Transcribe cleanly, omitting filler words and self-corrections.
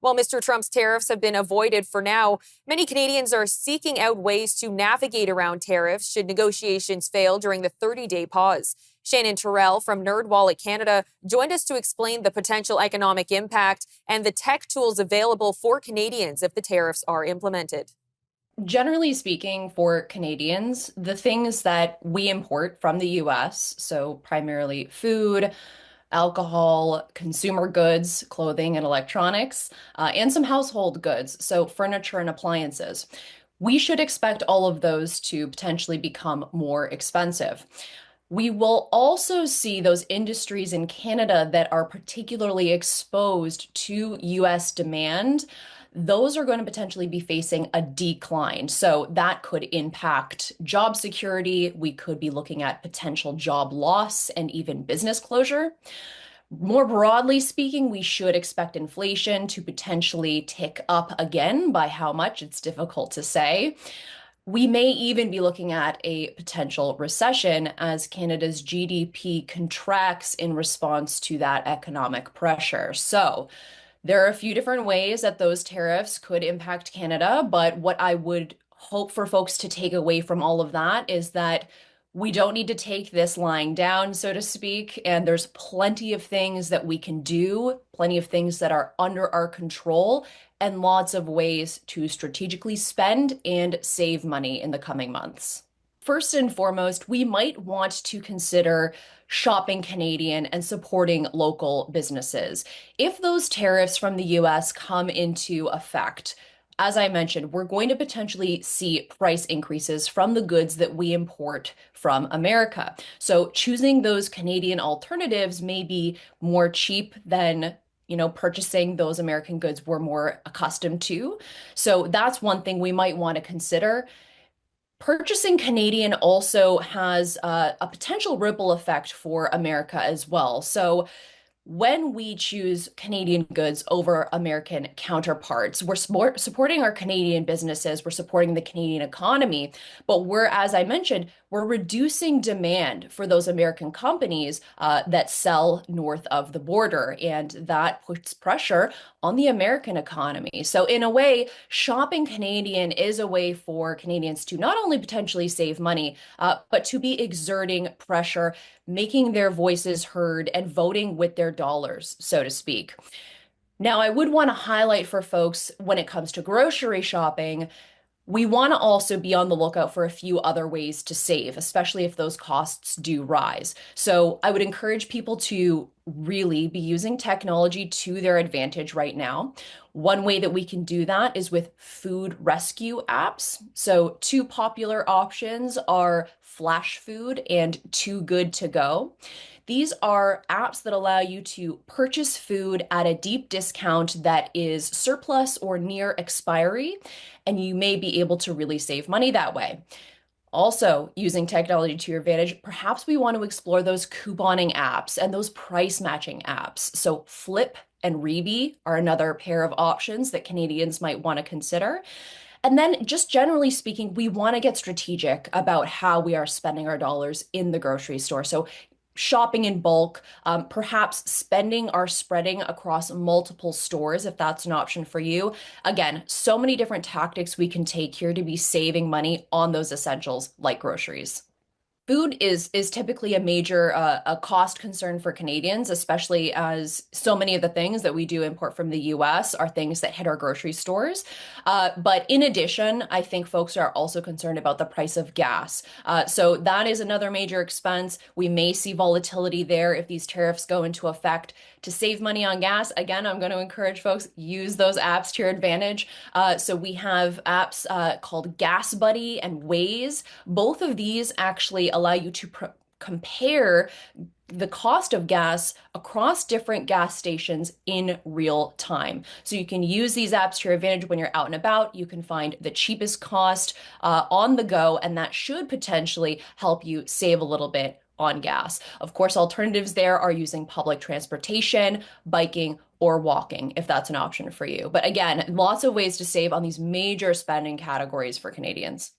While Mr. Trump's tariffs have been avoided for now, many Canadians are seeking out ways to navigate around tariffs should negotiations fail during the 30-day pause. Shannon Terrell from NerdWallet Canada joined us to explain the potential economic impact and the tech tools available for Canadians if the tariffs are implemented. Generally speaking, for Canadians, the things that we import from the US, so primarily food, alcohol, consumer goods, clothing and electronics, and some household goods, so furniture and appliances, we should expect all of those to potentially become more expensive. We will also see those industries in Canada that are particularly exposed to US demand. Those are going to potentially be facing a decline. So that could impact job security. We could be looking at potential job loss and even business closure. More broadly speaking, we should expect inflation to potentially tick up again. By how much, it's difficult to say. We may even be looking at a potential recession as Canada's GDP contracts in response to that economic pressure. So there are a few different ways that those tariffs could impact Canada, but what I would hope for folks to take away from all of that is that we don't need to take this lying down, so to speak, and there's plenty of things that we can do, plenty of things that are under our control, and lots of ways to strategically spend and save money in the coming months. First and foremost, we might want to consider shopping Canadian and supporting local businesses. If those tariffs from the US come into effect, as I mentioned, we're going to potentially see price increases from the goods that we import from America. So choosing those Canadian alternatives may be more cheap than purchasing those American goods we're more accustomed to. So that's one thing we might want to consider. Purchasing Canadian also has a potential ripple effect for America as well. So when we choose Canadian goods over American counterparts, we're supporting our Canadian businesses, we're supporting the Canadian economy, but as I mentioned, we're reducing demand for those American companies that sell north of the border, and that puts pressure on the American economy. So in a way, shopping Canadian is a way for Canadians to not only potentially save money, but to be exerting pressure, making their voices heard, and voting with their dollars, so to speak. Now, I would want to highlight for folks when it comes to grocery shopping, we want to also be on the lookout for a few other ways to save, especially if those costs do rise. So I would encourage people to really be using technology to their advantage right now. One way that we can do that is with food rescue apps. So two popular options are Flash Food and Too Good to Go. These are apps that allow you to purchase food at a deep discount that is surplus or near expiry, and you may be able to really save money that way. Also, using technology to your advantage, perhaps we want to explore those couponing apps and those price matching apps. So Flip and Rebee are another pair of options that Canadians might want to consider. And then, just generally speaking, we want to get strategic about how we are spending our dollars in the grocery store. So shopping in bulk, perhaps spending or spreading across multiple stores if that's an option for you. Again, so many different tactics we can take here to be saving money on those essentials like groceries. Food is typically a major a cost concern for Canadians, especially as so many of the things that we do import from the US are things that hit our grocery stores. But in addition, I think folks are also concerned about the price of gas. So that is another major expense. We may see volatility there if these tariffs go into effect. To save money on gas, again, I'm going to encourage folks use those apps to your advantage. So we have apps called Gas Buddy and Waze. Both of these actually allow you to compare the cost of gas across different gas stations in real time. So you can use these apps to your advantage when you're out and about. You can find the cheapest cost on the go, and that should potentially help you save a little bit on gas. Of course, alternatives there are using public transportation, biking, or walking, if that's an option for you. But again, lots of ways to save on these major spending categories for Canadians.